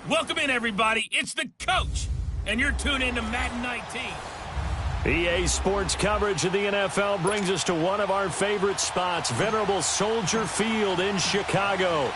Welcome in, everybody. It's the coach, and you're tuned in to Madden 19. EA Sports coverage of the NFL brings us to one of our favorite spots, venerable Soldier Field in Chicago.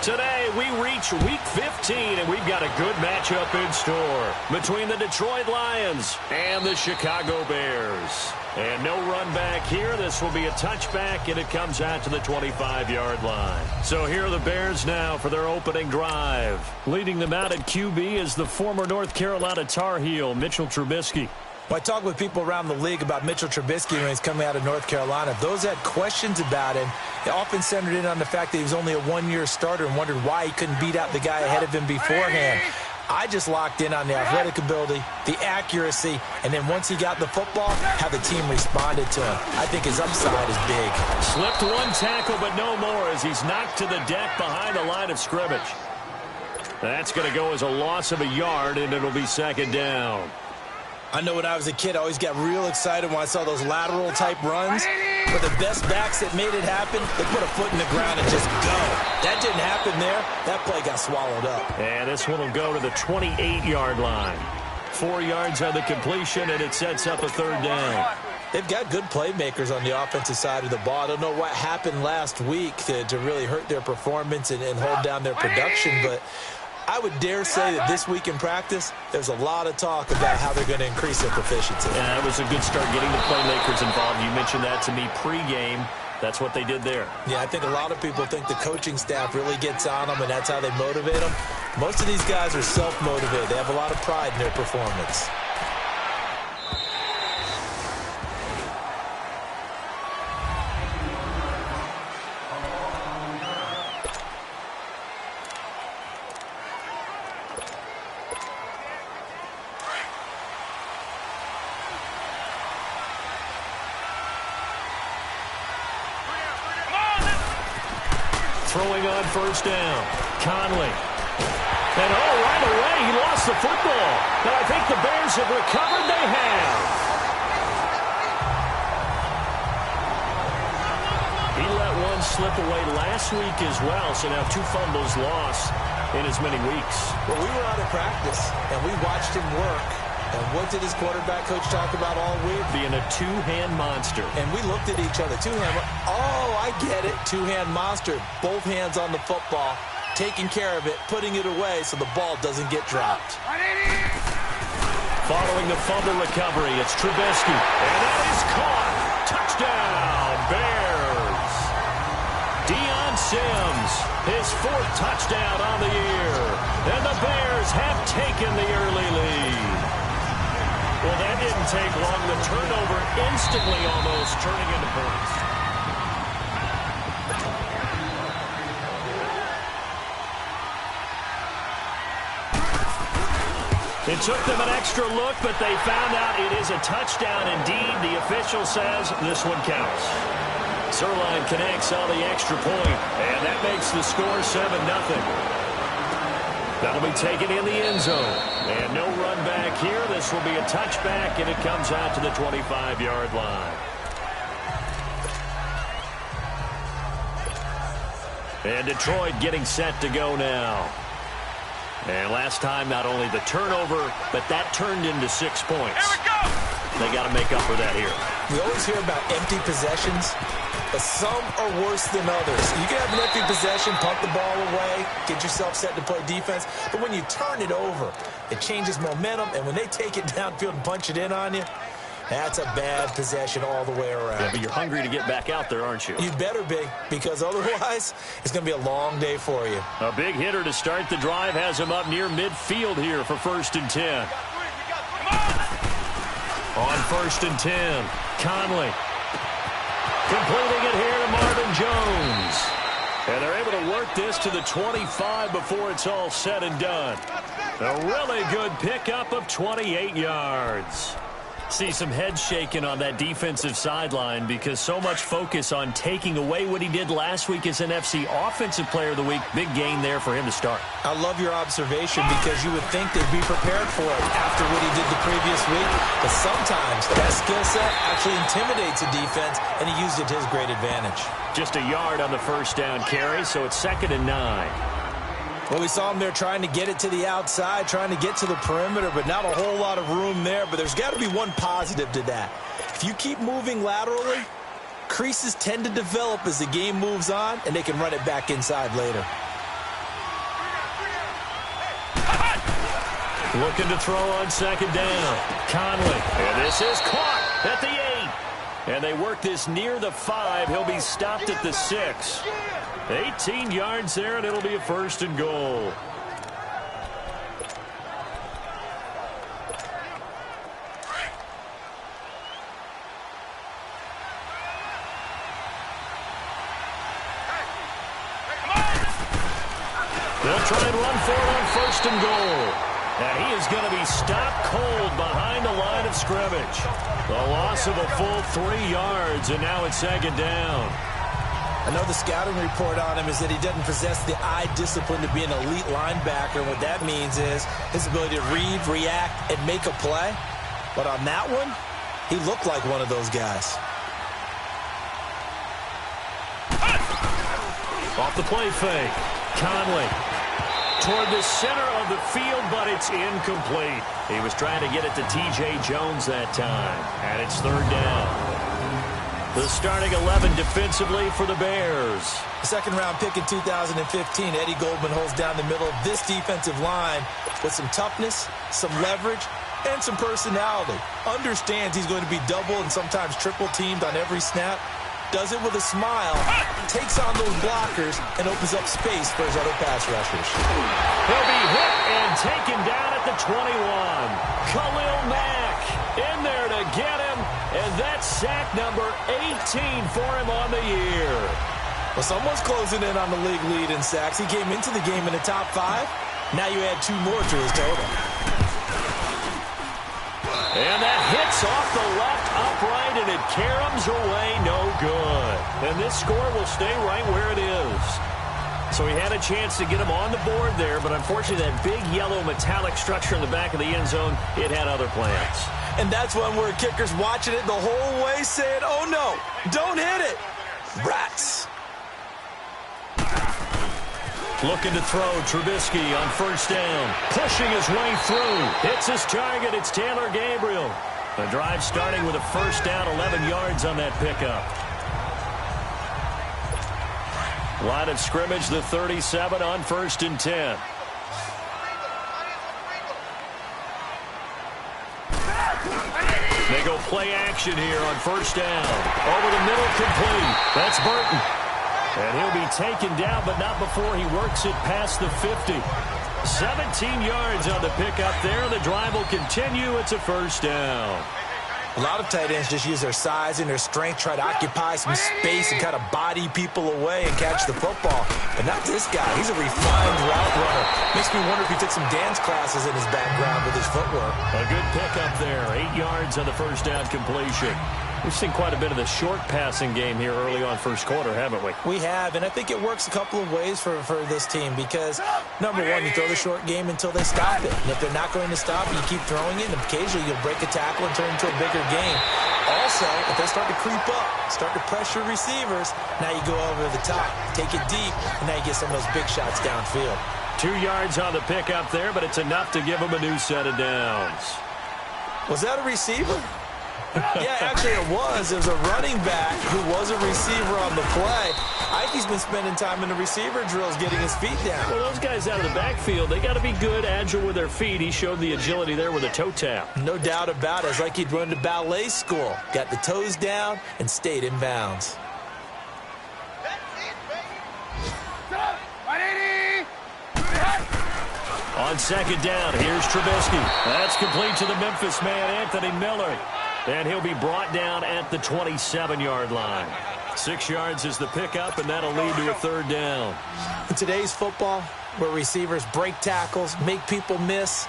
Today, we reach Week 15, and we've got a good matchup in store between the Detroit Lions and the Chicago Bears. And no run back here. This will be a touchback, and it comes out to the 25-yard line. So here are the Bears now for their opening drive. Leading them out at QB is the former North Carolina Tar Heel, Mitchell Trubisky. When I talk with people around the league about Mitchell Trubisky when he's coming out of North Carolina, those that had questions about him, they often centered in on the fact that he was only a one-year starter and wondered why he couldn't beat out the guy ahead of him beforehand. I just locked in on the athletic ability, the accuracy, and then once he got the football, how the team responded to him. I think his upside is big. Slipped one tackle, but no more as he's knocked to the deck behind the line of scrimmage. That's going to go as a loss of a yard, and it'll be second down. I know when I was a kid, I always got real excited when I saw those lateral-type runs. But the best backs that made it happen, they put a foot in the ground and just go. That didn't happen there. That play got swallowed up. And this one will go to the 28-yard line. 4 yards on the completion, and it sets up a third down. They've got good playmakers on the offensive side of the ball. I don't know what happened last week to really hurt their performance and hold down their production, but I would dare say that this week in practice, there's a lot of talk about how they're going to increase their proficiency. Yeah, that was a good start getting the playmakers involved. You mentioned that to me pregame. That's what they did there. Yeah, I think a lot of people think the coaching staff really gets on them, and that's how they motivate them. Most of these guys are self-motivated. They have a lot of pride in their performance. Throwing on first down, Conley. And right away, he lost the football. But I think the Bears have recovered. They have. He let one slip away last week as well, so now 2 fumbles lost in as many weeks. Well, we were out of practice, and we watched him work. And what did his quarterback coach talk about all week? Being a two-hand monster. And we looked at each other. Oh, I get it. Two-hand monster. Both hands on the football, taking care of it, putting it away so the ball doesn't get dropped. Following the fumble recovery, it's Trubisky. And that is caught. Touchdown, Bears. Deion Sims, his 4th touchdown on the year. And the Bears have taken the early lead. Well, that didn't take long. The turnover instantly almost turning into points. It took them an extra look, but they found out it is a touchdown indeed. The official says this one counts. Zerline connects on the extra point, and that makes the score 7-0. That'll be taken in the end zone. And no run back here. This will be a touchback, and it comes out to the 25-yard line. And Detroit getting set to go now. And last time, not only the turnover, but that turned into 6 points. Here we go! They got to make up for that here. We always hear about empty possessions, but some are worse than others. You can have an empty possession, pump the ball away, get yourself set to play defense, but when you turn it over, it changes momentum, and when they take it downfield and punch it in on you, that's a bad possession all the way around. Yeah, but you're hungry to get back out there, aren't you? You better be, because otherwise, it's going to be a long day for you. A big hitter to start the drive has him up near midfield here for 1st and 10. On 1st and 10, Conley. Completing it here to Marvin Jones. And they're able to work this to the 25 before it's all said and done. A really good pickup of 28 yards. See some head shaking on that defensive sideline because so much focus on taking away what he did last week as NFC Offensive Player of the Week. Big gain there for him to start. I love your observation because you would think they'd be prepared for it after what he did the previous week. But sometimes that skill set actually intimidates a defense, and he used it to his great advantage. Just a yard on the first down carry, so it's 2nd and 9. Well, we saw him there trying to get it to the outside, trying to get to the perimeter, but not a whole lot of room there. But there's got to be one positive to that. If you keep moving laterally, creases tend to develop as the game moves on, and they can run it back inside later. Looking to throw on second down. Conley. And this is caught at the 8. And they work this near the 5. He'll be stopped at the 6. 18 yards there, and it'll be a first and goal. They'll try and run for it on first and goal. And he is going to be stopped cold behind the line of scrimmage. The loss of a full 3 yards, and now it's second down. I know the scouting report on him is that he doesn't possess the eye discipline to be an elite linebacker. And what that means is his ability to read, react, and make a play. But on that one, he looked like one of those guys. Off the play fake. Conley toward the center of the field, but it's incomplete. He was trying to get it to T.J. Jones that time, and it's third down. The starting 11 defensively for the Bears. Second-round pick in 2015, Eddie Goldman holds down the middle of this defensive line with some toughness, some leverage, and some personality. Understands he's going to be double and sometimes triple teamed on every snap. Does it with a smile, takes on those blockers, and opens up space for his other pass rushers. He'll be hit and taken down at the 21. Khalil Mack in there to get him, and that's sack number 18 for him on the year. Well, someone's closing in on the league lead in sacks. He came into the game in the top 5. Now you add 2 more to his total. And that hits off the left upright, and it caroms away no good. And this score will stay right where it is. So he had a chance to get him on the board there, but unfortunately that big yellow metallic structure in the back of the end zone, it had other plans. And that's one where kicker's watching it the whole way saying, oh no, don't hit it. Rats. Looking to throw, Trubisky on first down. Pushing his way through. Hits his target. It's Taylor Gabriel. The drive starting with a first down, 11 yards on that pickup. Line of scrimmage, the 37 on first and 10. They go play action here on first down. Over the middle, complete. That's Burton. And he'll be taken down, but not before he works it past the 50. 17 yards on the pickup there. The drive will continue. It's a first down. A lot of tight ends just use their size and their strength, try to occupy some space and kind of body people away and catch the football. But not this guy. He's a refined route runner. Makes me wonder if he took some dance classes in his background with his footwork. A good pickup there. 8 yards on the first down completion. We've seen quite a bit of the short passing game here early on first quarter, haven't we? We have, and I think it works a couple of ways for this team because, number one, you throw the short game until they stop it. And if they're not going to stop it, you keep throwing it, and occasionally you'll break a tackle and turn it into a bigger game. Also, if they start to creep up, start to pressure receivers, now you go over the top, take it deep, and now you get some of those big shots downfield. 2 yards on the pickup there, but it's enough to give them a new set of downs. Was that a receiver? Yeah, actually it was. It was a running back who was a receiver on the play. Ikey's been spending time in the receiver drills getting his feet down. Well, those guys out of the backfield, they got to be good, agile with their feet. He showed the agility there with a toe tap. No doubt about it. It's like he'd run to ballet school. Got the toes down and stayed in bounds. On second down, here's Trubisky. That's complete to the Memphis man, Anthony Miller. And he'll be brought down at the 27-yard line. 6 yards is the pickup, and that'll lead to a third down. In today's football, where receivers break tackles, make people miss,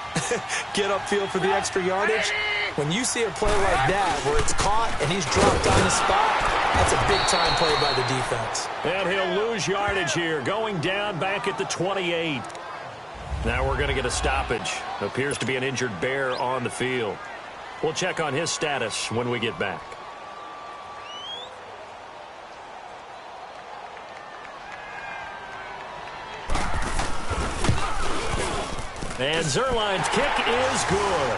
get upfield for the extra yardage, when you see a play like that where it's caught and he's dropped on the spot, that's a big-time play by the defense. And he'll lose yardage here, going down back at the 28. Now we're going to get a stoppage. Appears to be an injured Bear on the field. We'll check on his status when we get back. And Zerline's kick is good.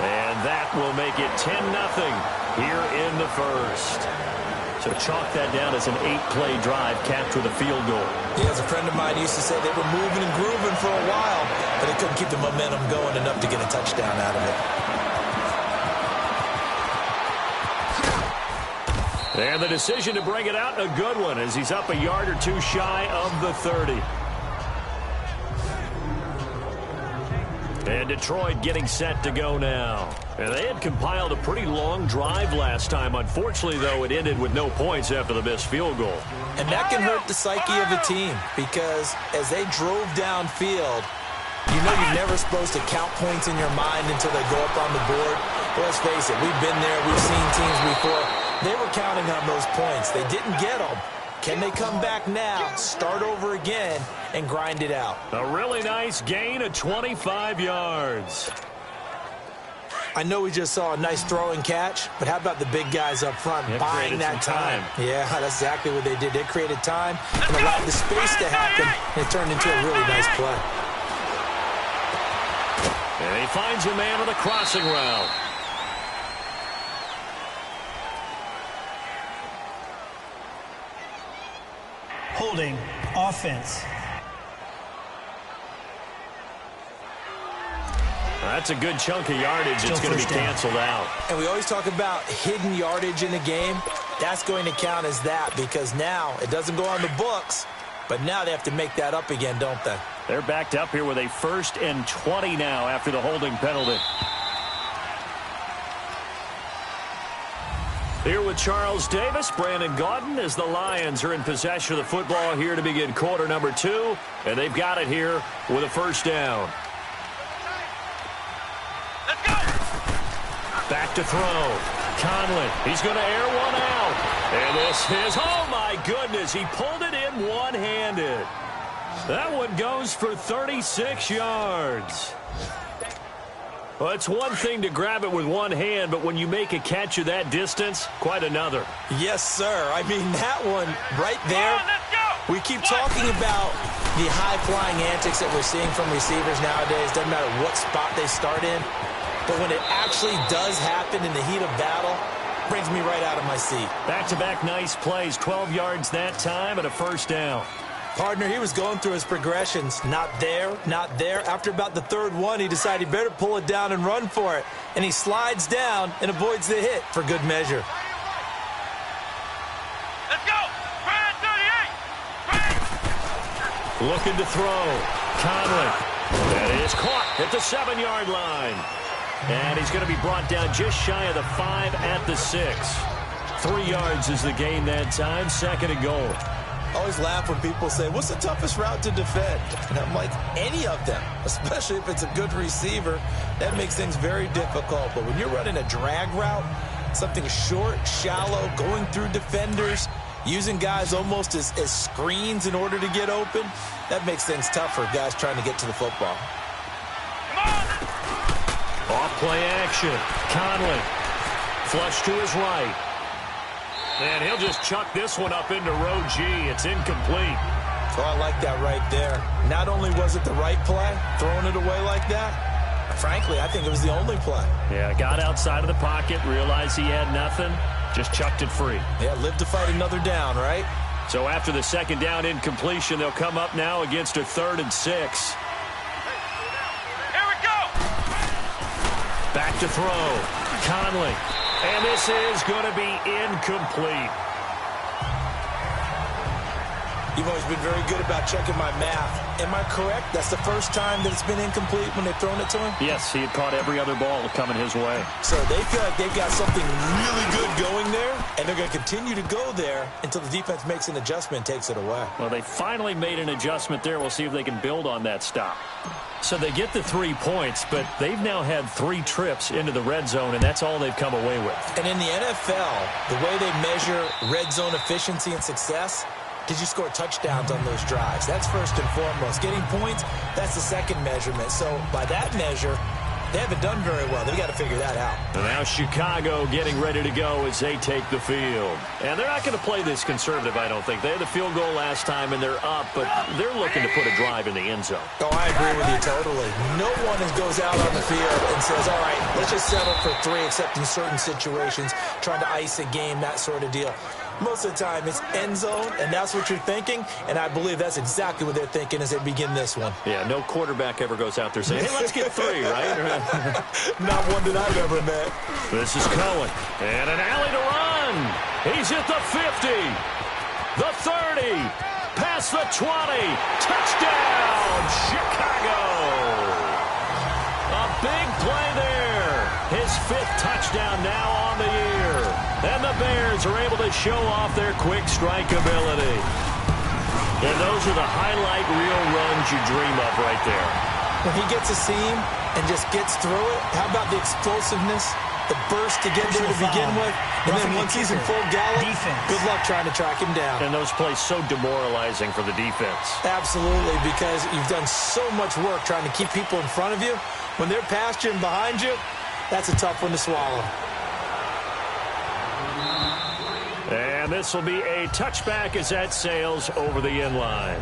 And that will make it 10-0 here in the first. So chalk that down as an 8-play drive capped with a field goal. Yeah, as a friend of mine used to say, they were moving and grooving for a while, but they couldn't keep the momentum going enough to get a touchdown out of it. And the decision to bring it out, a good one, as he's up a yard or two shy of the 30. And Detroit getting set to go now. And they had compiled a pretty long drive last time. Unfortunately, though, it ended with no points after the missed field goal. And that can hurt the psyche of a team, because as they drove downfield, you know you're never supposed to count points in your mind until they go up on the board. But let's face it, we've been there, we've seen teams before. They were counting on those points. They didn't get them. Can they come back now, start over again, and grind it out? A really nice gain of 25 yards. I know we just saw a nice throw and catch, but how about the big guys up front buying that time? Yeah, that's exactly what they did. They created time and allowed the space to happen, and it turned into a really nice play. And he finds a man on the crossing route. Holding offense. That's a good chunk of yardage. It's going to be canceled out. And we always talk about hidden yardage in the game. That's going to count as that, because now it doesn't go on the books, but now they have to make that up again, don't they? They're backed up here with a 1st and 20 now after the holding penalty. Here with Charles Davis, Brandon Gaudin, as the Lions are in possession of the football here to begin quarter number 2. And they've got it here with a 1st down. Let's go! Back to throw. Conley, he's going to air one out. And this is, oh my goodness, he pulled it in one-handed. That one goes for 36 yards. Well, it's one thing to grab it with one hand, but when you make a catch of that distance, quite another. Yes, sir. I mean, that one right there, we keep talking about the high-flying antics that we're seeing from receivers nowadays. Doesn't matter what spot they start in. But when it actually does happen in the heat of battle, it brings me right out of my seat. Back-to-back nice plays, 12 yards that time and a 1st down. Partner, he was going through his progressions. Not there, not there. After about the 3rd one, he decided he better pull it down and run for it. And he slides down and avoids the hit for good measure. Let's go! 38! Looking to throw. Conley. That is caught at the 7-yard line. And he's going to be brought down just shy of the 5 at the 6. 3 yards is the gain that time. 2nd and goal. I always laugh when people say, what's the toughest route to defend? And I'm like, any of them, especially if it's a good receiver. That makes things very difficult. But when you're running a drag route, something short, shallow, going through defenders, using guys almost as screens in order to get open, that makes things tough for guys trying to get to the football. Off play action. Conley. Flush to his right. And he'll just chuck this one up into row G. It's incomplete. Oh, I like that right there. Not only was it the right play, throwing it away like that, frankly, I think it was the only play. Yeah, got outside of the pocket, realized he had nothing, just chucked it free. Yeah, live to fight another down, right? So after the 2nd down incompletion, they'll come up now against a 3rd and 6. Here we go! Back to throw. Conley. And this is going to be incomplete. You've always been very good about checking my math. Am I correct? That's the first time that it's been incomplete when they've thrown it to him? Yes, he had caught every other ball coming his way. So they feel like they've got something really good going there, and they're going to continue to go there until the defense makes an adjustment and takes it away. Well, they finally made an adjustment there. We'll see if they can build on that stop. So they get the 3 points, but they've now had 3 trips into the red zone, and that's all they've come away with. And in the NFL, the way they measure red zone efficiency and success, did you score touchdowns on those drives? That's first and foremost. Getting points, that's the second measurement. So by that measure, They haven't done very well. They've got to figure that out. And now Chicago getting ready to go as they take the field. And they're not going to play this conservative, I don't think. They had the field goal last time, and they're up, but they're looking to put a drive in the end zone. Oh, I agree with you totally. No one goes out on the field and says, all right, let's just settle for 3, except in certain situations, trying to ice a game, that sort of deal. Most of the time, it's end zone, and that's what you're thinking, and I believe that's exactly what they're thinking as they begin this one. Yeah, no quarterback ever goes out there saying, hey, let's get 3, right? Not one that I've ever met. This is Cohen, and an alley to run. He's at the 50, the 30, past the 20, touchdown, Chicago. A big play there. His 5th touchdown now on the year. And the Bears are able to show off their quick strike ability. And those are the highlight reel runs you dream of right there. When he gets a seam and just gets through it, how about the explosiveness, the burst to get there to begin with, and then once he's in full gallop, good luck trying to track him down. And those plays so demoralizing for the defense. Absolutely, because you've done so much work trying to keep people in front of you. When they're past you and behind you, that's a tough one to swallow. And this will be a touchback as that sails over the end line.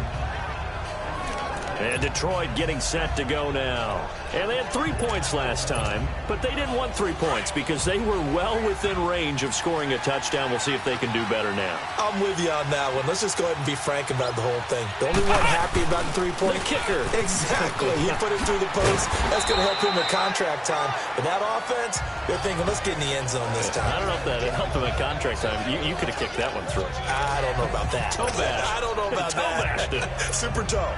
And Detroit getting set to go now. And they had 3 points last time, but they didn't want 3 points because they were well within range of scoring a touchdown. We'll see if they can do better now. I'm with you on that one. Let's just go ahead and be frank about the whole thing. The only one happy about the 3-point. The kicker. Exactly. He put it through the post. That's going to help him at contract time. But that offense, they're thinking, let's get in the end zone this time. I don't know if that helped him at contract time. You could have kicked that one through. I don't know about that. Toe bash. I don't know about that. Super toe.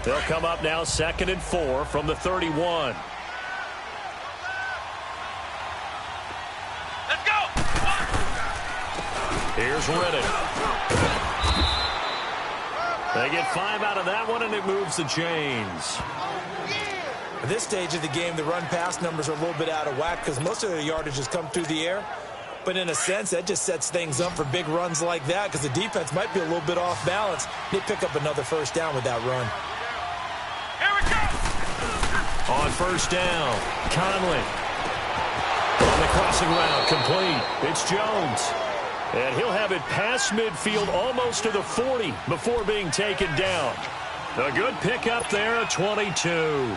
They'll come up now 2nd and 4 from the 31. Let's go! Here's Riddick. They get 5 out of that one, and it moves the chains. At this stage of the game, the run-pass numbers are a little bit out of whack because most of the yardage has come through the air. But in a sense, that just sets things up for big runs like that because the defense might be a little bit off balance. They pick up another first down with that run. On first down, Conley. On the crossing route, complete. It's Jones. And he'll have it past midfield almost to the 40 before being taken down. A good pickup there at 22.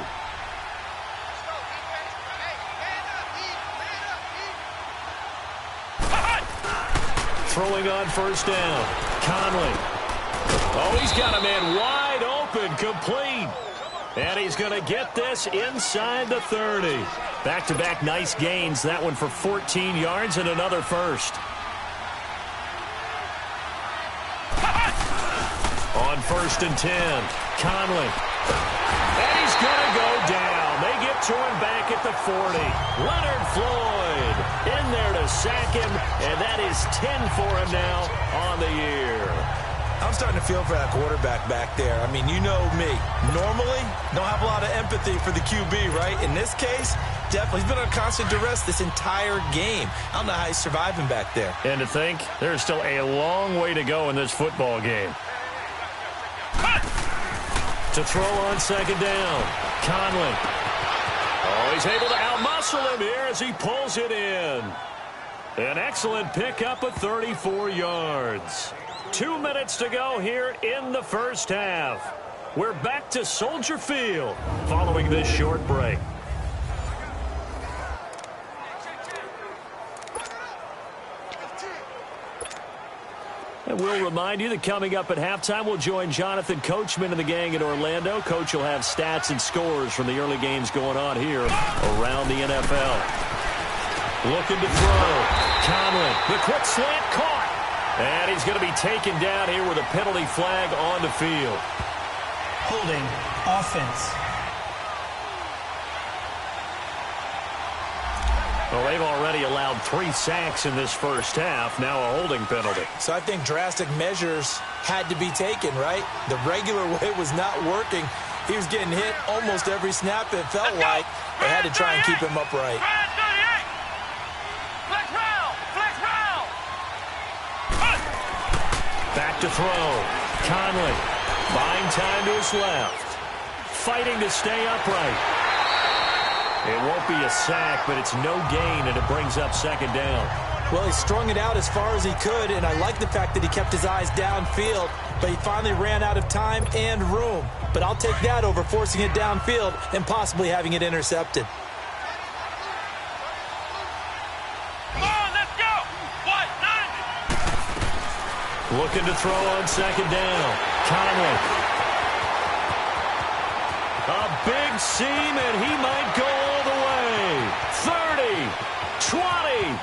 Throwing on first down, Conley. Oh, he's got a man wide open, complete. And he's going to get this inside the 30. Back-to-back nice gains. That one for 14 yards and another first. On first and 10, Conley. And he's going to go down. They get to him back at the 40. Leonard Floyd in there to sack him. And that is 10 for him now on the year. I'm starting to feel for that quarterback back there. I mean, you know me. Normally, don't have a lot of empathy for the QB, right? In this case, definitely. He's been on constant duress this entire game. I don't know how he's surviving back there. And to think, there's still a long way to go in this football game. To throw on second down, Conley. Oh, he's able to outmuscle him here as he pulls it in. An excellent pickup of 34 yards. 2 minutes to go here in the first half. We're back to Soldier Field following this short break. And we'll remind you that coming up at halftime, we'll join Jonathan Coachman and the gang in Orlando. Coach will have stats and scores from the early games going on here around the NFL. Looking to throw. Conley, the quick slant caught. And he's going to be taken down here with a penalty flag on the field. Holding offense. Well, they've already allowed 3 sacks in this first half. Now a holding penalty. So I think drastic measures had to be taken, right? The regular way was not working. He was getting hit almost every snap, it felt like. They had to try and keep him upright. Back to throw. Conley buying time to his left. Fighting to stay upright. It won't be a sack, but it's no gain, and it brings up second down. Well, he strung it out as far as he could, and I like the fact that he kept his eyes downfield, but he finally ran out of time and room. But I'll take that over forcing it downfield and possibly having it intercepted. Come on, let's go! What? 90! Looking to throw on second down. Conley. A big seam, and he might go all the way. 30, 20,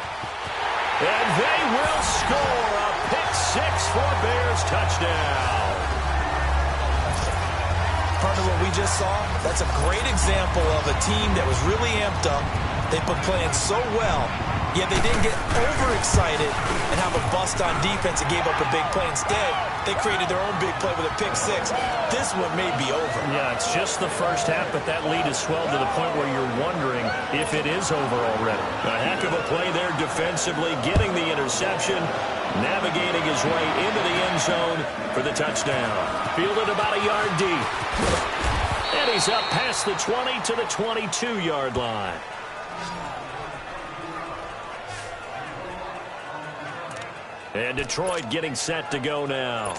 and they will score a pick-6 for Bears touchdown. Part of what we just saw, that's a great example of a team that was really amped up. They've been playing so well, yet they didn't get overexcited and have a bust on defense and gave up a big play. Instead, they created their own big play with a pick-6. This one may be over. Yeah, it's just the first half, but that lead has swelled to the point where you're wondering if it is over already. A heck of a play there defensively, getting the interception, navigating his way into the end zone for the touchdown. Fielded about a yard deep. And he's up past the 20 to the 22-yard line. And Detroit getting set to go now.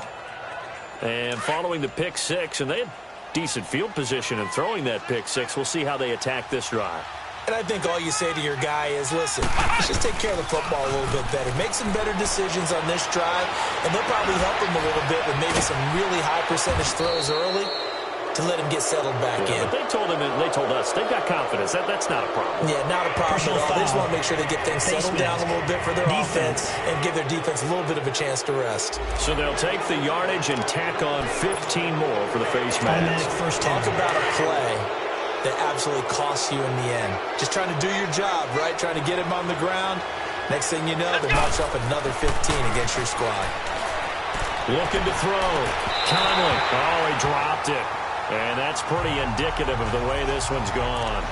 And following the pick-6, and they had decent field position in throwing that pick-6. We'll see how they attack this drive. And I think all you say to your guy is, listen, let's just take care of the football a little bit better. Make some better decisions on this drive, and they'll probably help him a little bit with maybe some really high-percentage throws early to let him get settled back in. But they told him, and they told us, they've got confidence. That's not a problem. Yeah, not a problem at all. They just want to make sure they get things settled down a little bit for their offense and give their defense a little bit of a chance to rest. So they'll take the yardage and tack on 15 more for the face mask. Talk about a play that absolutely costs you in the end. Just trying to do your job, right? Trying to get him on the ground. Next thing you know, they march up another 15 against your squad. Looking to throw. Conley. Oh, he dropped it. And that's pretty indicative of the way this one's gone.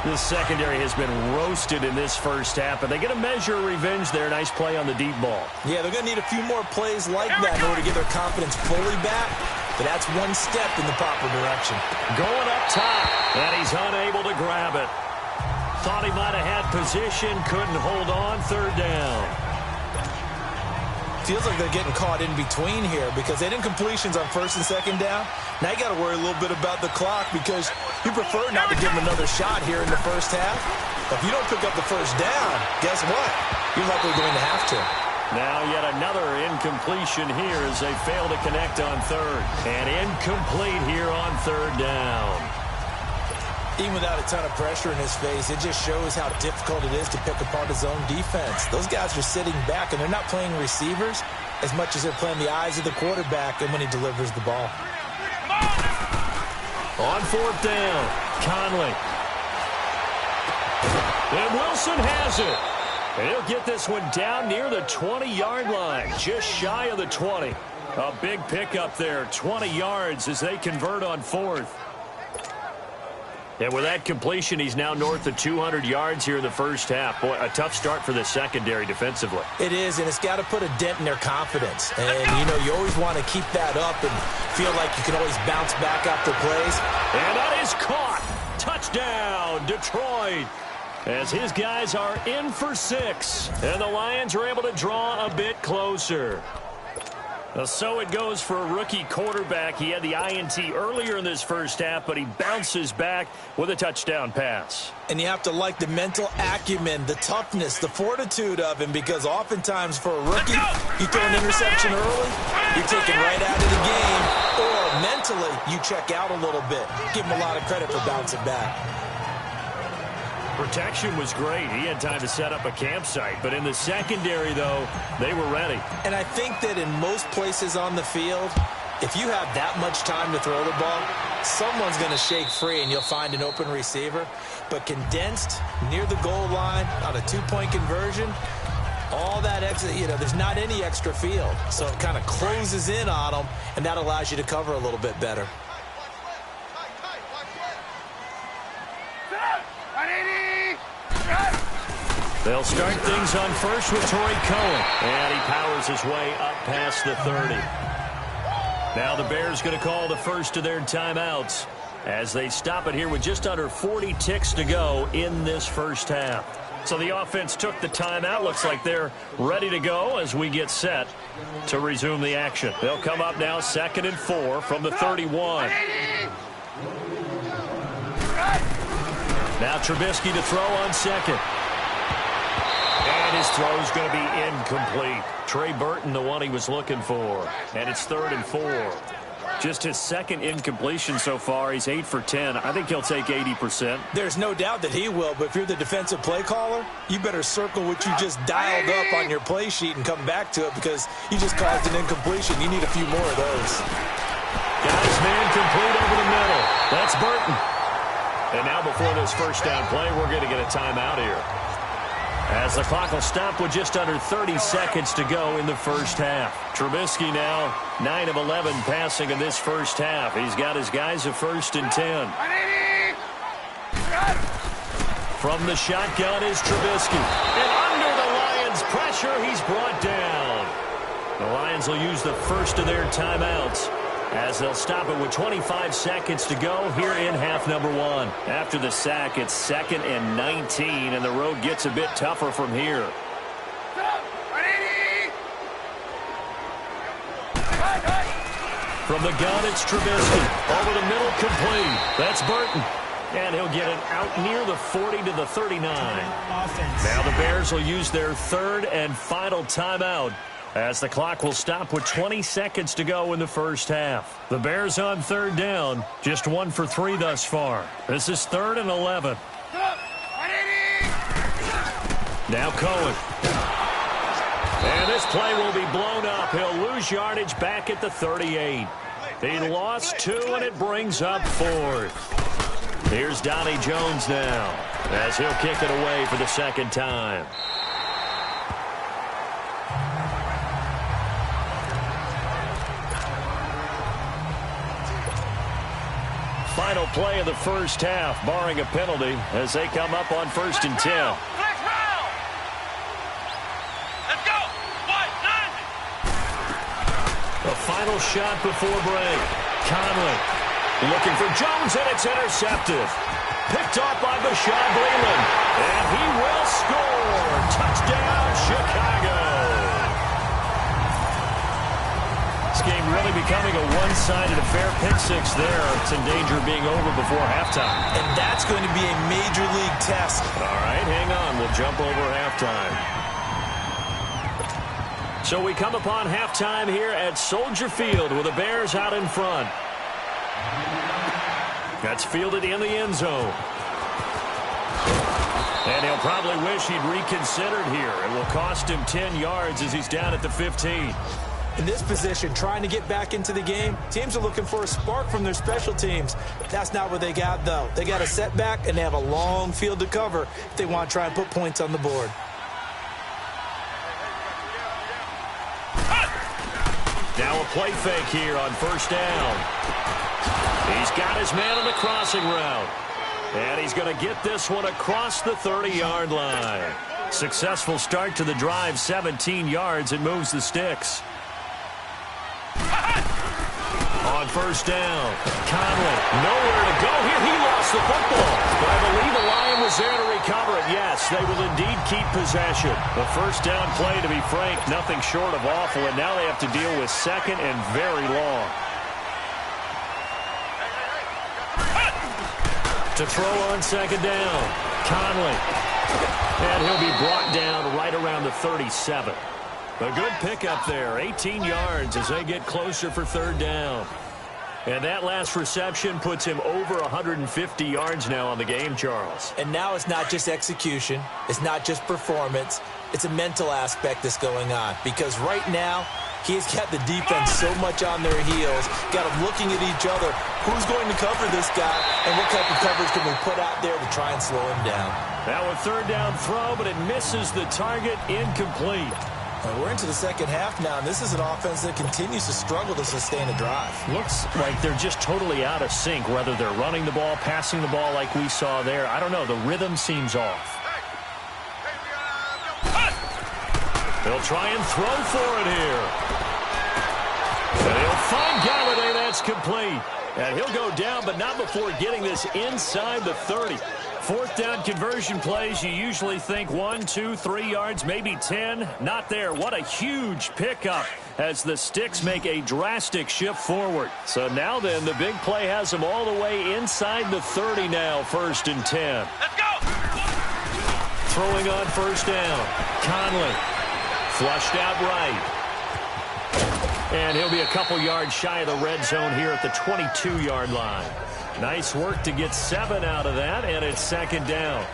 This secondary has been roasted in this first half, but they get a measure of revenge there. Nice play on the deep ball. Yeah, they're going to need a few more plays like that in order to get their confidence fully back. But that's one step in the proper direction. Going up top, and he's unable to grab it. Thought he might have had position, couldn't hold on, third down. Feels like they're getting caught in between here because they didn't completions on first and second down. Now you got to worry a little bit about the clock because you prefer not to give them another shot here in the first half. But if you don't pick up the first down, guess what? You're likely going to have to. Now yet another incompletion here as they fail to connect on third. And incomplete here on third down. Even without a ton of pressure in his face, it just shows how difficult it is to pick apart his own defense. Those guys are sitting back, and they're not playing receivers as much as they're playing the eyes of the quarterback and when he delivers the ball. On fourth down, Conley. And Wilson has it. And he'll get this one down near the 20-yard line, just shy of the 20. A big pickup there, 20 yards as they convert on fourth. And with that completion, he's now north of 200 yards here in the first half. Boy, a tough start for the secondary defensively. It is, and it's got to put a dent in their confidence. And, you know, you always want to keep that up and feel like you can always bounce back after plays. And that is caught. Touchdown, Detroit. As his guys are in for 6. And the Lions are able to draw a bit closer. So it goes for a rookie quarterback. He had the INT earlier in this first half, but he bounces back with a touchdown pass. And you have to like the mental acumen, the toughness, the fortitude of him, because oftentimes for a rookie, you throw an interception early, you're taken right out of the game, or mentally you check out a little bit. Give him a lot of credit for bouncing back. Protection was great. He had time to set up a campsite. But in the secondary, though, they were ready. And I think that in most places on the field, if you have that much time to throw the ball, someone's going to shake free and you'll find an open receiver. But condensed near the goal line on a two-point conversion, all that extra, you know, there's not any extra field. So it kind of closes in on them, and that allows you to cover a little bit better. They'll start things on first with Troy Cohen. And he powers his way up past the 30. Now the Bears going to call the first of their timeouts. as they stop it here with just under 40 ticks to go in this first half. So the offense took the timeout. Looks like they're ready to go as we get set to resume the action. They'll come up now 2nd and 4 from the 31. Now Trubisky to throw on 2nd. And his throw is going to be incomplete. Trey Burton, the one he was looking for. And it's 3rd and 4. Just his 2nd incompletion so far. He's 8 for 10. I think he'll take 80%. There's no doubt that he will, but if you're the defensive play caller, you better circle what you just dialed up on your play sheet and come back to it because you just caused an incompletion. You need a few more of those. Got his man complete over the middle. That's Burton. And now before this first down play, we're going to get a timeout here, as the clock will stop with just under 30 seconds to go in the first half. Trubisky now 9 of 11 passing in this first half. He's got his guys a 1st and 10. From the shotgun is Trubisky. And under the Lions' pressure, he's brought down. The Lions will use the first of their timeouts as they'll stop it with 25 seconds to go here in half number 1. After the sack, it's 2nd and 19, and the road gets a bit tougher from here. From the gun, it's Trubisky. Over the middle, complete. That's Burton. And he'll get it out near the 40 to the 39. Now the Bears will use their 3rd and final timeout, as the clock will stop with 20 seconds to go in the first half. The Bears on 3rd down, just 1 for 3 thus far. This is 3rd and 11. Now Cohen. And this play will be blown up. He'll lose yardage back at the 38. He lost 2, and it brings up 4th. Here's Donnie Jones now, as he'll kick it away for the 2nd time. Final play of the first half, barring a penalty, as they come up on 1st and 10. Let's go. The final shot before break. Conley looking for Jones, and it's intercepted. Picked off by Bashaud Breeland, and he will score. Touchdown, Chicago. This game really becoming a one-sided affair. Pick 6 there. It's in danger of being over before halftime. And that's going to be a major league test. All right, hang on. We'll jump over halftime. So we come upon halftime here at Soldier Field with the Bears out in front. That's fielded in the end zone. And he'll probably wish he'd reconsidered here. It will cost him 10 yards as he's down at the 15. In this position, trying to get back into the game, teams are looking for a spark from their special teams. That's not what they got, though. They got a setback, and they have a long field to cover if they want to try and put points on the board. Now a play fake here on 1st down. He's got his man on the crossing route. And he's going to get this one across the 30-yard line. Successful start to the drive, 17 yards. It moves the sticks. On 1st down, Conley, nowhere to go here. He lost the football. But I believe the Lion was there to recover it. Yes, they will indeed keep possession. The 1st down play, to be frank, nothing short of awful. And now they have to deal with 2nd and very long. To throw on 2nd down, Conley. And he'll be brought down right around the 37. A good pickup there, 18 yards as they get closer for 3rd down. And that last reception puts him over 150 yards now on the game, Charles. And now it's not just execution. It's not just performance. It's a mental aspect that's going on. Because right now, he's got the defense so much on their heels, got them looking at each other. Who's going to cover this guy, and what type of coverage can we put out there to try and slow him down? Now a 3rd down throw, but it misses the target, incomplete. We're into the 2nd half now, and this is an offense that continues to struggle to sustain a drive. Looks like they're just totally out of sync, whether they're running the ball, passing the ball like we saw there. I don't know. The rhythm seems off. They'll try and throw for it here. And he'll find Galladay. That's complete. And he'll go down, but not before getting this inside the 30. Fourth down conversion plays, you usually think 1, 2, 3 yards, maybe 10. Not there. What a huge pickup as the Sticks make a drastic shift forward. So now then, the big play has them all the way inside the 30 now, 1st and 10. Let's go! Throwing on first down. Conley. Flushed out right. And he'll be a couple yards shy of the red zone here at the 22-yard line. Nice work to get 7 out of that, and it's 2nd down.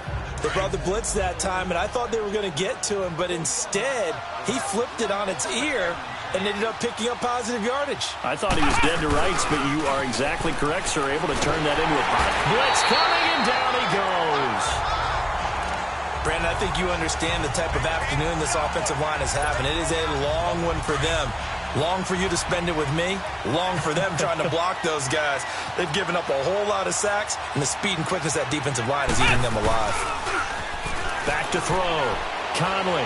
They brought the blitz that time, and I thought they were going to get to him, but instead, he flipped it on its ear and ended up picking up positive yardage. I thought he was dead to rights, but you are exactly correct, sir. Able to turn that into a blitz coming, and down he goes. Brandon, I think you understand the type of afternoon this offensive line is having. It is a long one for them. Long for you to spend it with me. Long for them trying to block those guys. They've given up a whole lot of sacks, and the speed and quickness of that defensive line is eating them alive. Back to throw. Conley.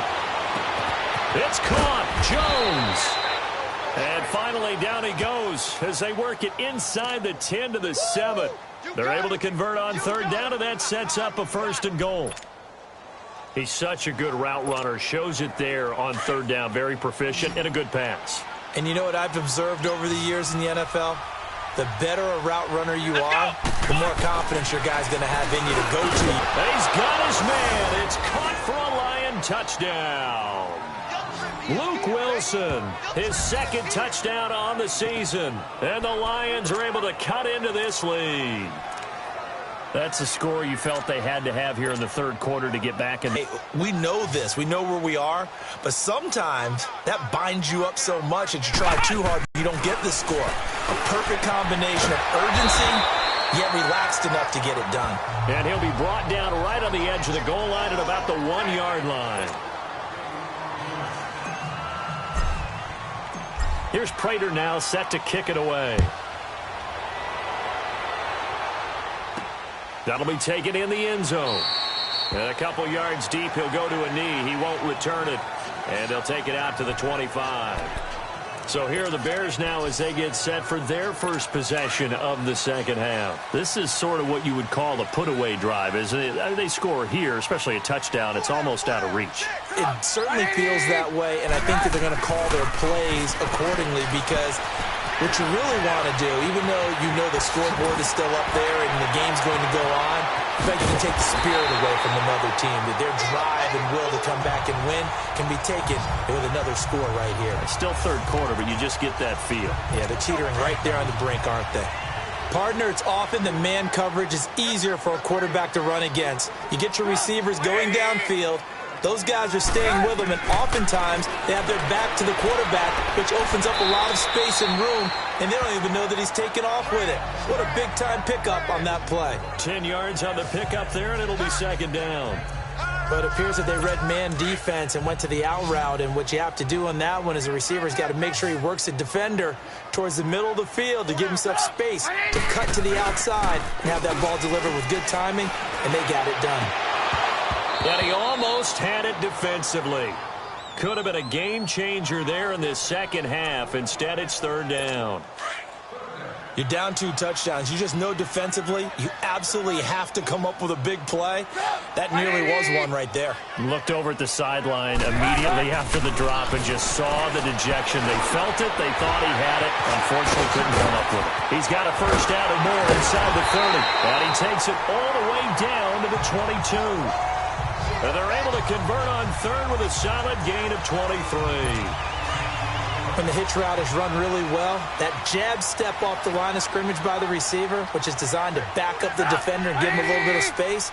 It's caught. Jones. And finally down he goes as they work it inside the 10 to the 7. They're able to convert on 3rd down, and that sets up a 1st and goal. He's such a good route runner. Shows it there on 3rd down. Very proficient and a good pass. And you know what I've observed over the years in the NFL? The better a route runner you are, the more confidence your guy's going to have in you to go to. He's got his man. It's caught for a Lion touchdown. Luke Wilson, his 2nd touchdown on the season. And the Lions are able to cut into this lead. That's a score you felt they had to have here in the 3rd quarter to get back in. Hey, we know this. We know where we are. But sometimes that binds you up so much that you try too hard, you don't get the score. A perfect combination of urgency, yet relaxed enough to get it done. And he'll be brought down right on the edge of the goal line at about the 1-yard line. Here's Prater now set to kick it away. That'll be taken in the end zone. And a couple yards deep, he'll go to a knee. He won't return it. And they'll take it out to the 25. So here are the Bears now as they get set for their first possession of the 2nd half. This is sort of what you would call a put-away drive, isn't it? They score here, especially a touchdown. It's almost out of reach. It certainly feels that way, and I think that they're going to call their plays accordingly because what you really want to do, even though you know the scoreboard is still up there and the game's going to go on, I think you can take the spirit away from another team. That their drive and will to come back and win can be taken with another score right here. It's still 3rd quarter, but you just get that feel. Yeah, they're teetering right there on the brink, aren't they? Partner, it's often the man coverage is easier for a quarterback to run against. You get your receivers going downfield. Those guys are staying with them, and oftentimes they have their back to the quarterback, which opens up a lot of space and room, and they don't even know that he's taken off with it. What a big-time pickup on that play. 10 yards on the pickup there, and it'll be 2nd down. But it appears that they read man defense and went to the out route, and what you have to do on that one is the receiver's got to make sure he works the defender towards the middle of the field to give himself space to cut to the outside and have that ball delivered with good timing, and they got it done. And he almost had it defensively. Could have been a game changer there in this 2nd half. Instead, it's 3rd down. You're down 2 touchdowns. You just know defensively you absolutely have to come up with a big play. That nearly was one right there. Looked over at the sideline immediately after the drop and just saw the dejection. They felt it. They thought he had it. Unfortunately, couldn't come up with it. He's got a 1st down and more inside the 30. And he takes it all the way down to the 22. And they're able to convert on 3rd with a solid gain of 23. When the hitch route is run really well, that jab step off the line of scrimmage by the receiver, which is designed to back up the defender and give him a little bit of space,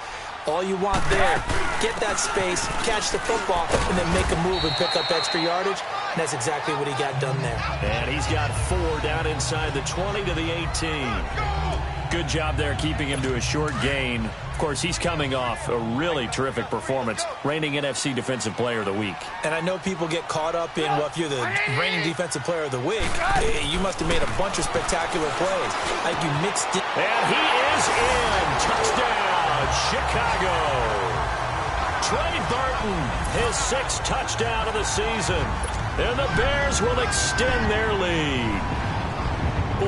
all you want there, get that space, catch the football, and then make a move and pick up extra yardage. And that's exactly what he got done there. And he's got 4 down inside the 20 to the 18. Good job there keeping him to a short gain. Of course, he's coming off a really terrific performance, reigning NFC Defensive Player of the Week. And I know people get caught up in, well, if you're the reigning Defensive Player of the Week, you must have made a bunch of spectacular plays. Like you mixed it. And he is in. Touchdown, Chicago. Trey Burton, his 6th touchdown of the season. And the Bears will extend their lead.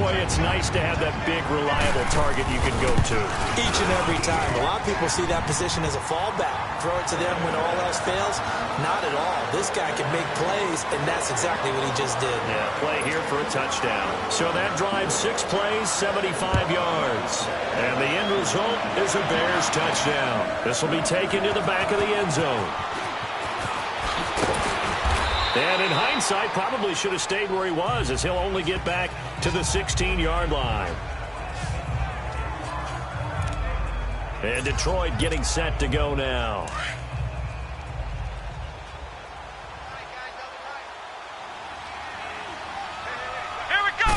boy, it's nice to have that big, reliable target you can go to. Each and every time. A lot of people see that position as a fallback. Throw it to them when all else fails. Not at all. This guy can make plays, and that's exactly what he just did. Yeah, play here for a touchdown. So that drives 6 plays, 75 yards. And the end result is a Bears touchdown. This will be taken to the back of the end zone. And in hindsight, probably should have stayed where he was, as he'll only get back to the 16-yard line. And Detroit getting set to go now. Here we go!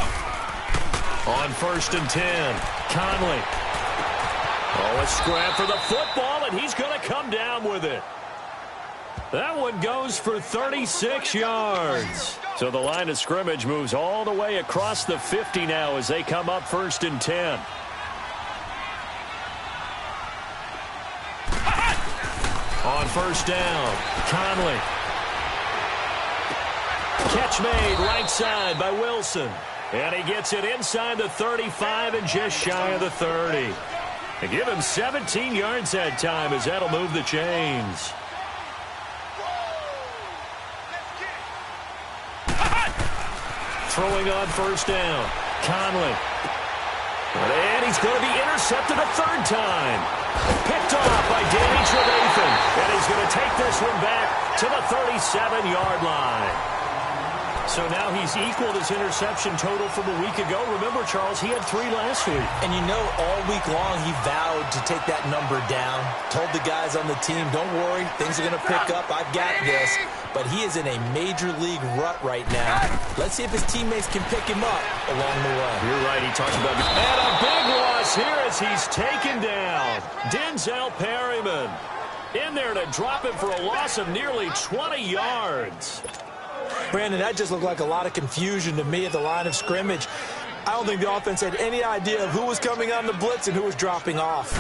On 1st and 10, Conley. Oh, a scrap for the football, and he's going to come down with it. That one goes for 36 yards. So the line of scrimmage moves all the way across the 50 now as they come up 1st and 10. On 1st down, Conley. Catch made right side by Wilson. And he gets it inside the 35 and just shy of the 30. They give him 17 yards that time as that'll move the chains. Throwing on 1st down, Conley. And he's going to be intercepted a 3rd time. Picked off by Danny Trevathan. And he's going to take this one back to the 37-yard line. So now he's equaled his interception total from a week ago. Remember, Charles, he had 3 last week. And you know, all week long he vowed to take that number down. Told the guys on the team, don't worry, things are going to pick up. I've got this. But he is in a major league rut right now. Let's see if his teammates can pick him up along the way. You're right. He talks about it. And a big loss here as he's taken down. Denzel Perryman in there to drop him for a loss of nearly 20 yards. Brandon, that just looked like a lot of confusion to me at the line of scrimmage. I don't think the offense had any idea of who was coming on the blitz and who was dropping off.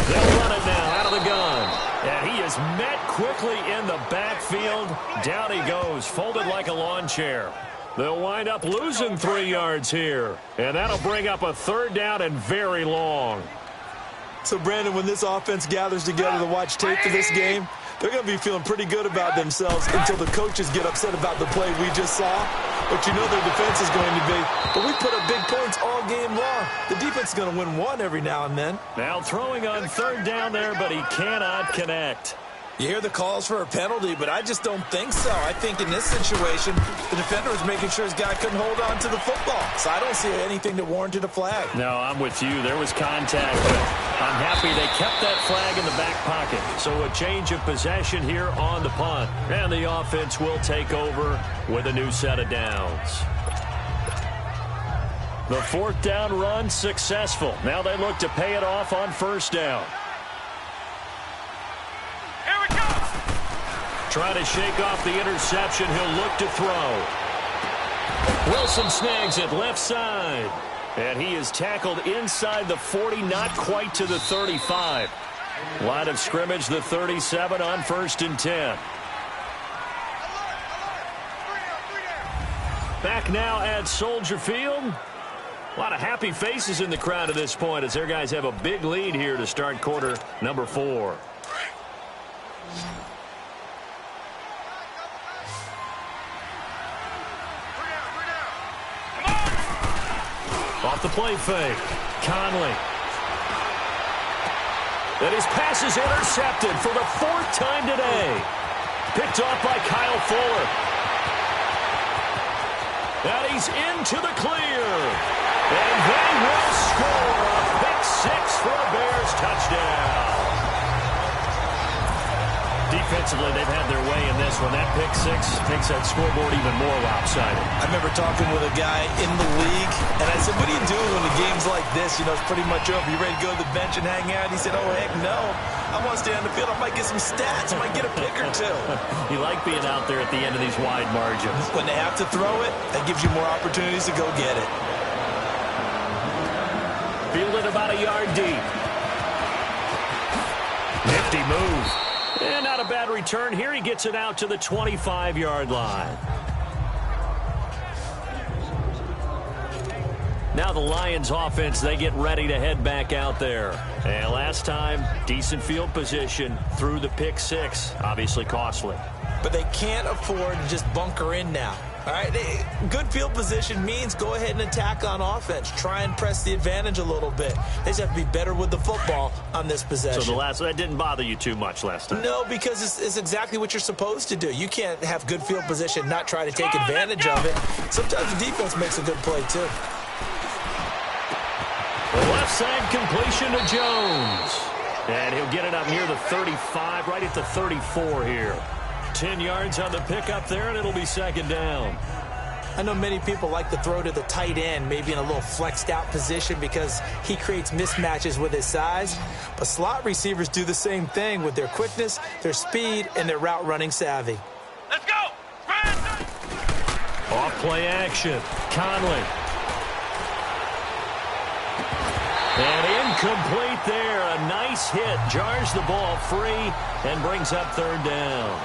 They'll run it now out of the gun. And he is met quickly in the backfield. Down he goes, folded like a lawn chair. They'll wind up losing 3 yards here. And that'll bring up a 3rd down and very long. So, Brandon, when this offense gathers together to watch tape for this game, they're going to be feeling pretty good about themselves until the coaches get upset about the play we just saw. But you know their defense is going to be. But we put up big points all game long. The defense is going to win one every now and then. Now throwing on 3rd down there, but he cannot connect. You hear the calls for a penalty, but I just don't think so. I think in this situation, the defender was making sure his guy couldn't hold on to the football. So I don't see anything that warranted a flag. No, I'm with you. There was contact, but I'm happy they kept that flag in the back pocket. So a change of possession here on the punt. And the offense will take over with a new set of downs. The 4th down run successful. Now they look to pay it off on 1st down. Trying to shake off the interception. He'll look to throw. Wilson snags it left side. And he is tackled inside the 40, not quite to the 35. Line of scrimmage, the 37 on 1st and 10. Back now at Soldier Field. A lot of happy faces in the crowd at this point as their guys have a big lead here to start quarter number 4. Off the play fake. Conley. And his pass is intercepted for the 4th time today. Picked off by Kyle Fuller. And he's into the clear. And they will score a pick 6 for a Bears touchdown. Defensively, they've had their way in this one. That pick 6 makes that scoreboard even more lopsided. I remember talking with a guy in the league, and I said, what are you doing when the game's like this? You know, it's pretty much over. You ready to go to the bench and hang out? He said, oh, heck no. I want to stay on the field. I might get some stats. I might get a pick or 2. You like being out there at the end of these wide margins. When they have to throw it, that gives you more opportunities to go get it. Fielded about a yard deep. Nifty move. And not a bad return here. He gets it out to the 25-yard line. Now the Lions offense, they get ready to head back out there. And last time, decent field position through the pick six. Obviously costly. But they can't afford to just bunker in now. All right, good field position means go ahead and attack on offense. Try and press the advantage a little bit. They just have to be better with the football on this possession. So that didn't bother you too much last time? No, because it's exactly what you're supposed to do. You can't have good field position, not try to take advantage of it. Sometimes the defense makes a good play, too. The left side completion to Jones. And he'll get it up near the 35, right at the 34 here. 10 yards on the pickup there, and it'll be second down. I know many people like to throw to the tight end, maybe in a little flexed out position because he creates mismatches with his size. But slot receivers do the same thing with their quickness, their speed, and their route running savvy. Let's go! Off play action. Conley. And incomplete there. A nice hit. Jars the ball free and brings up third down.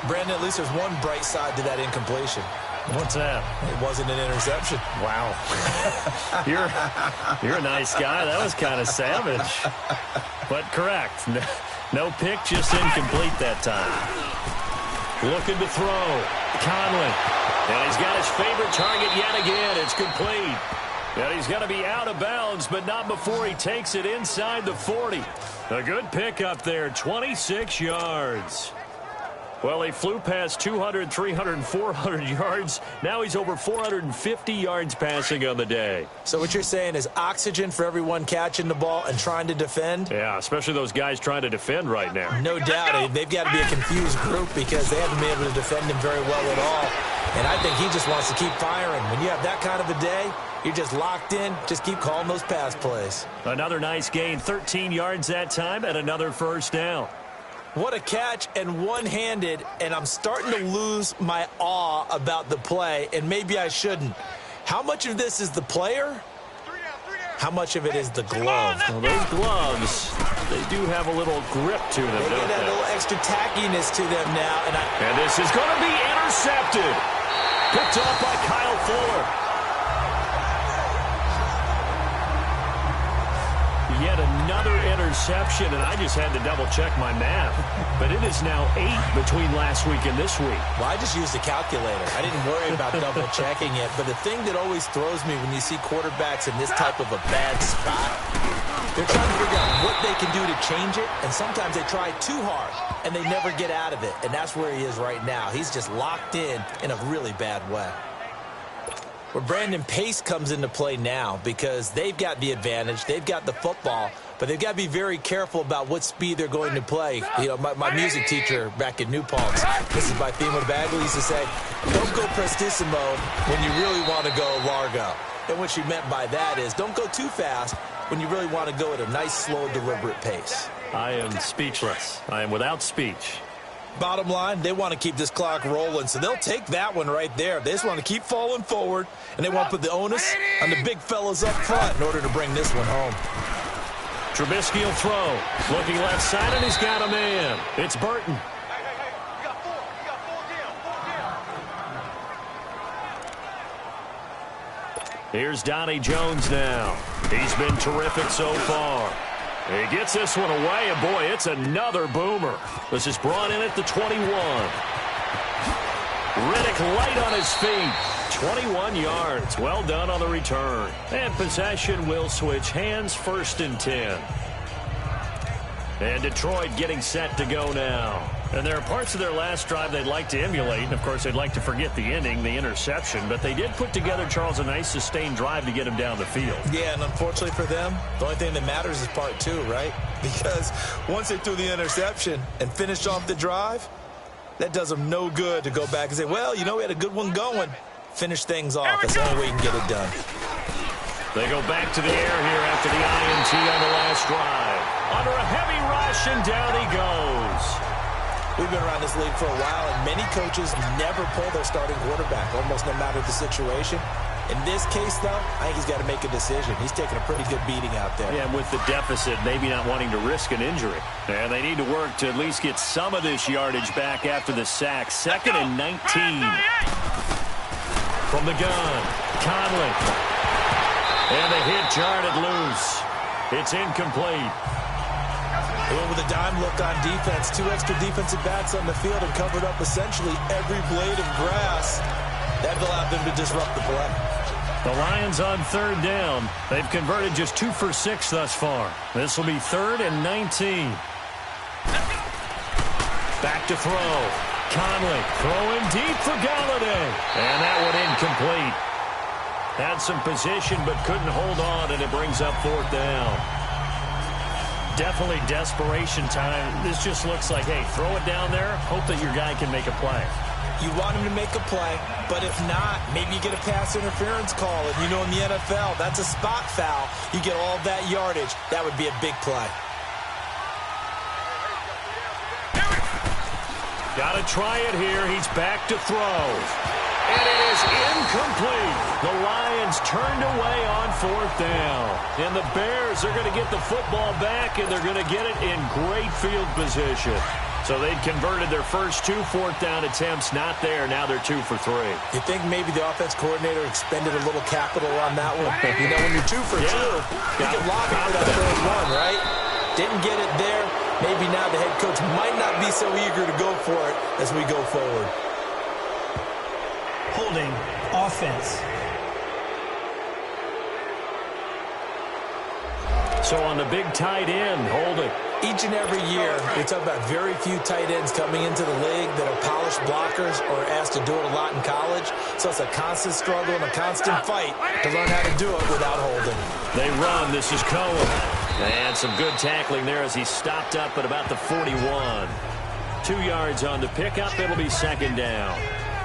Brandon, at least there's one bright side to that incompletion. What's that? It wasn't an interception. Wow. You're a nice guy. That was kind of savage. But correct. No pick, just incomplete that time. Looking to throw. Conley. And he's got his favorite target yet again. It's complete. And he's going to be out of bounds, but not before he takes it inside the 40. A good pick up there, 26 yards. Well, he flew past 200, 300, 400 yards. Now he's over 450 yards passing on the day. So what you're saying is oxygen for everyone catching the ball and trying to defend? Yeah, especially those guys trying to defend right now. No doubt. They've got to be a confused group because they haven't been able to defend him very well at all. And I think he just wants to keep firing. When you have that kind of a day, you're just locked in. Just keep calling those pass plays. Another nice gain, 13 yards that time, and another first down. What a catch, and one-handed, and I'm starting to lose my awe about the play, and maybe I shouldn't. How much of this is the player? How much of it is the glove? Well, those gloves, they do have a little grip to them, They get a little extra tackiness to them now. And this is going to be intercepted. Picked off by Kyle Fuller. Yet another interception, and I just had to double-check my math. But it is now 8 between last week and this week. Well, I just used a calculator. I didn't worry about double-checking it. But the thing that always throws me when you see quarterbacks in this type of a bad spot, they're trying to figure out what they can do to change it, and sometimes they try too hard, and they never get out of it. And that's where he is right now. He's just locked in a really bad way. Where Brandon, pace comes into play now because they've got the advantage. They've got the football, but they've got to be very careful about what speed they're going to play. You know, my music teacher back in New Paltz, Mrs. Bythema Bagley, used to say, don't go prestissimo when you really want to go largo. And what she meant by that is don't go too fast when you really want to go at a nice, slow, deliberate pace. I am speechless. I am without speech. Bottom line, they want to keep this clock rolling, so they'll take that one right there. They just want to keep falling forward, and they want to put the onus on the big fellas up front in order to bring this one home. Trubisky will throw. Looking left side, and he's got a man. It's Burton. Here's Donnie Jones now. He's been terrific so far. He gets this one away, and boy, it's another boomer. This is brought in at the 21. Riddick light on his feet. 21 yards. Well done on the return. And possession will switch hands, 1st and 10. And Detroit getting set to go now. And there are parts of their last drive they'd like to emulate. And, of course, they'd like to forget the ending, the interception. But they did put together, Charles, a nice sustained drive to get him down the field. Yeah, and unfortunately for them, the only thing that matters is part 2, right? Because once they threw the interception and finished off the drive, that does them no good to go back and say, well, you know, we had a good one going. Finish things off. That's the only way you can get it done. They go back to the air here after the INT on the last drive. Under a heavy rush, and down he goes. We've been around this league for a while, and many coaches never pull their starting quarterback, almost no matter the situation. In this case, though, I think he's got to make a decision. He's taking a pretty good beating out there. Yeah, and with the deficit, maybe not wanting to risk an injury. And they need to work to at least get some of this yardage back after the sack. 2nd and 19. From the gun, Conley. And the hit jarred it loose. It's incomplete. Well, with a dime look on defense, 2 extra defensive backs on the field and covered up essentially every blade of grass. That allowed them to disrupt the play. The Lions on 3rd down. They've converted just 2 for 6 thus far. This will be 3rd and 19. Back to throw. Conley throwing deep for Galladay. And that one incomplete. Had some position but couldn't hold on, and it brings up 4th down. Definitely desperation time. This just looks like, hey, throw it down there, hope that your guy can make a play. You want him to make a play, but if not, maybe you get a pass interference call. And you know in the NFL, that's a spot foul. You get all that yardage. That would be a big play. Got to try it here. He's back to throw. And it is incomplete. The Lions turned away on 4th down. And the Bears are going to get the football back, and they're going to get it in great field position. So they'd converted their first 2 4th down attempts. Not there. Now they're 2 for 3. You think maybe the offense coordinator expended a little capital on that one? You know, when you're 2 for 2, you can lock it for that 3rd one, right? Didn't get it there. Maybe now the head coach might not be so eager to go for it as we go forward. Holding offense. So on the big tight end, holding. Each and every year, we talk about very few tight ends coming into the league that are polished blockers or asked to do it a lot in college. So it's a constant struggle and a constant fight to learn how to do it without holding. They run. This is Cohen. And some good tackling there as he stopped up at about the 41. 2 yards on the pickup. It'll be 2nd down.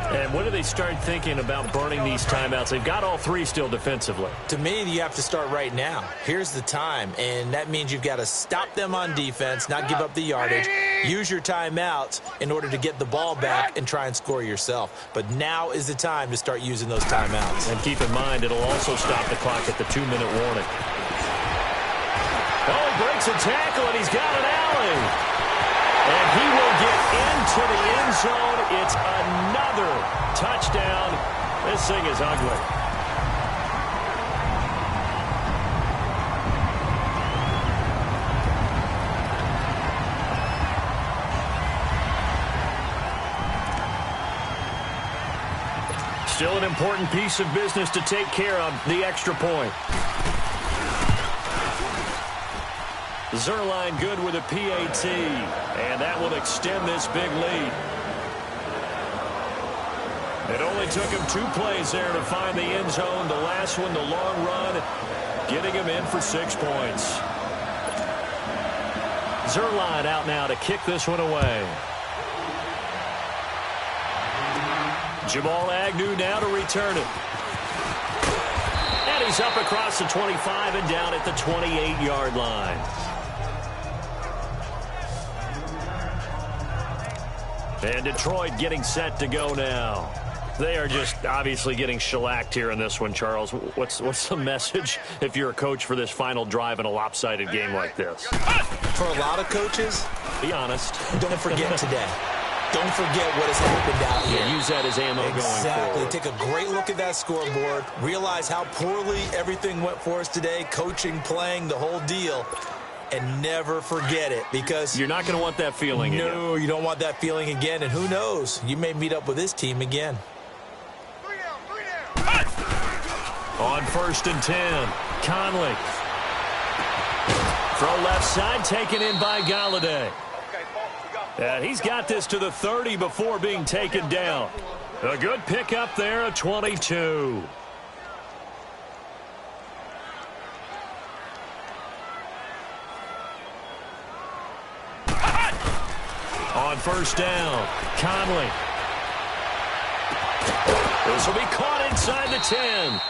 And when do they start thinking about burning these timeouts? They've got all 3 still defensively. To me, you have to start right now. Here's the time, and that means you've got to stop them on defense, not give up the yardage, use your timeouts in order to get the ball back and try and score yourself. But now is the time to start using those timeouts. And keep in mind, it'll also stop the clock at the 2-minute warning. Oh, he breaks a tackle, and he's got an alley. And he will get into the end zone. It's another touchdown. This thing is ugly. Still an important piece of business to take care of, the extra point. Zerline good with a PAT, and that will extend this big lead. It only took him 2 plays there to find the end zone. The last one, the long run, getting him in for 6 points. Zerline out now to kick this one away. Jamal Agnew now to return it. And he's up across the 25 and down at the 28-yard line. And Detroit getting set to go now. They are just obviously getting shellacked here in this one, Charles. What's the message if you're a coach for this final drive in a lopsided game like this? For a lot of coaches, be honest. Don't forget today. Don't forget what has happened out here. Yeah, use that as ammo going forward. Take a great look at that scoreboard. Realize how poorly everything went for us today. Coaching, playing, the whole deal. And never forget it, because you're not going to want that feeling again. No, you don't want that feeling again. And who knows? You may meet up with this team again. On 1st and 10, Conley. Throw left side, taken in by Galladay. And he's got this to the 30 before being taken down. A good pickup there at 22. On 1st down, Conley. This will be caught inside the 10.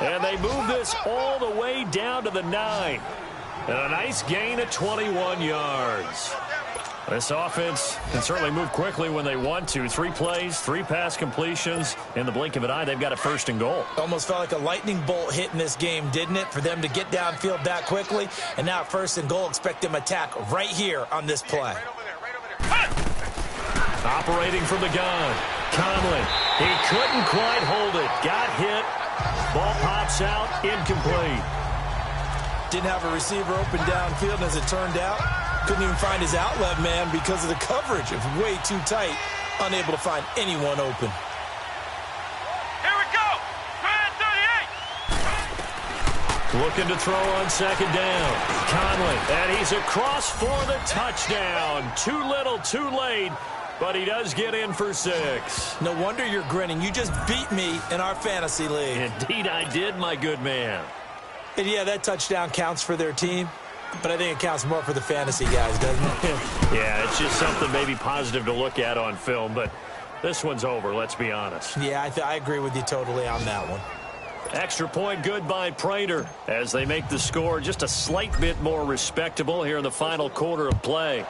And they move this all the way down to the 9. And a nice gain of 21 yards. This offense can certainly move quickly when they want to. 3 plays, 3 pass completions. In the blink of an eye, they've got a 1st and goal. Almost felt like a lightning bolt hit in this game, didn't it? For them to get downfield that quickly. And now 1st and goal, expect them to attack right here on this play. Operating from the gun, Conley. He couldn't quite hold it. Got hit. Ball popped drops out, incomplete. Didn't have a receiver open downfield, and as it turned out, couldn't even find his outlet man because of the coverage. It was way too tight, unable to find anyone open. Here we go! Try at 38! Looking to throw on second down. Conley, and he's across for the touchdown. Too little, too late, but he does get in for 6. No wonder you're grinning. You just beat me in our fantasy league. Indeed I did, my good man. And yeah, that touchdown counts for their team, but I think it counts more for the fantasy guys, doesn't it? Yeah, it's just something maybe positive to look at on film, but this one's over, let's be honest. Yeah, I agree with you totally on that one. Extra point good by Prater as they make the score just a slight bit more respectable here in the final quarter of play.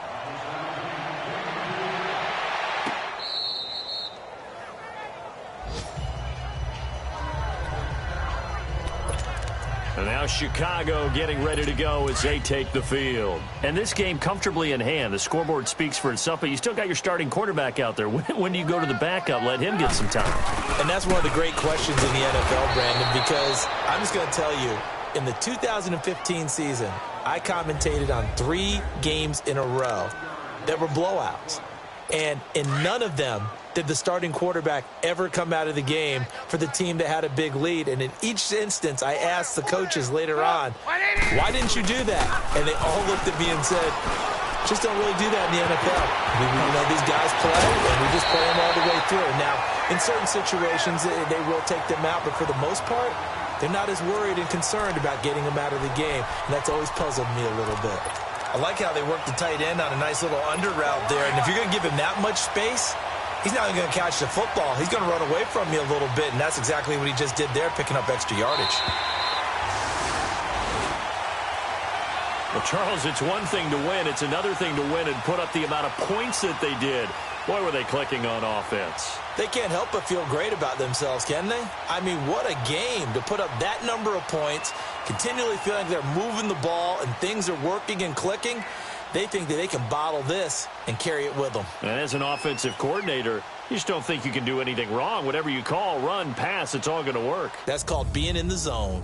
And now Chicago getting ready to go as they take the field. And this game comfortably in hand. The scoreboard speaks for itself, but you still got your starting quarterback out there. When do you go to the backup? Let him get some time. And that's one of the great questions in the NFL, Brandon, because I'm just going to tell you, in the 2015 season, I commentated on 3 games in a row that were blowouts. And in none of them did the starting quarterback ever come out of the game for the team that had a big lead. And in each instance, I asked the coaches later on, why didn't you do that? And they all looked at me and said, just don't really do that in the NFL. These guys play, and we just play them all the way through. Now, in certain situations, they will take them out, but for the most part, they're not as worried and concerned about getting them out of the game. And that's always puzzled me a little bit. I like how they work the tight end on a nice little under route there. And if you're going to give him that much space, he's not even going to catch the football. He's going to run away from me a little bit, and that's exactly what he just did there, picking up extra yardage. Well, Charles, it's one thing to win. It's another thing to win and put up the amount of points that they did. Boy, were they clicking on offense. They can't help but feel great about themselves, can they? I mean, what a game to put up that number of points, continually feeling like they're moving the ball and things are working and clicking. They think that they can bottle this and carry it with them. And as an offensive coordinator, you just don't think you can do anything wrong. Whatever you call, run, pass, it's all going to work. That's called being in the zone.